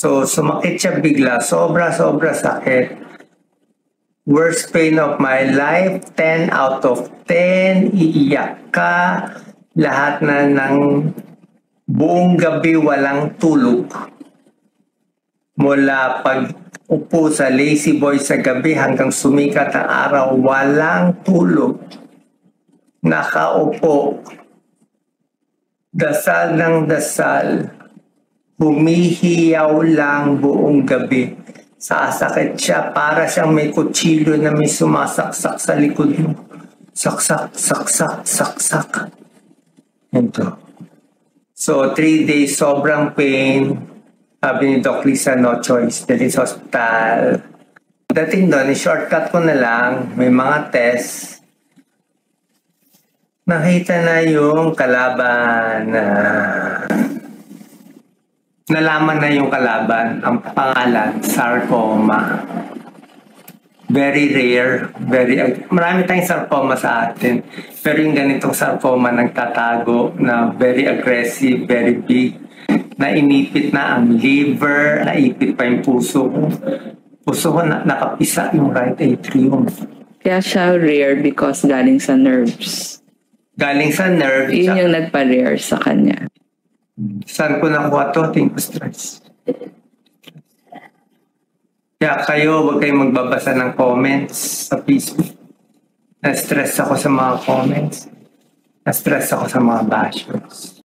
So, sumakit siya bigla. Sobra sakit. Worst pain of my life, 10 out of 10. Iiyak ka. Lahat na ng buong gabi walang tulog. Mula pag upo sa lazy boy sa gabi hanggang sumikat ang araw, walang tulog. Nakaupo. Dasal ng dasal. Humihiyaw lang buong gabi. Sasakit siya para siyang may kutsilyo na may sumasaksak sa likod mo. Saksak, saksak, saksak. Ito. So, 3 days, sobrang pain. Sabi ni Doc Lisa, no choice. Dali sa hospital. Dating doon, shortcut ko na lang. May mga test. Nakita na yung kalaban. Nalaman na yung kalaban. Ang pangalan, sarcoma. Very rare. Marami tayong sarcoma sa atin. Pero yung ganitong sarcoma nagtatago na very aggressive, very big. Nainipit na ang liver, naipit pa yung puso ko. Puso ko nakapisa yung right atrium. Kaya siya rare because galing sa nerves. Galing sa nerve. Yun yung nagpa-rare sa kanya. Saan ko nakuha to? Think stress. Kaya kayo, huwag kayong magbabasa ng comments sa Facebook. Na-stress ako sa mga comments. Na-stress ako sa mga bashers.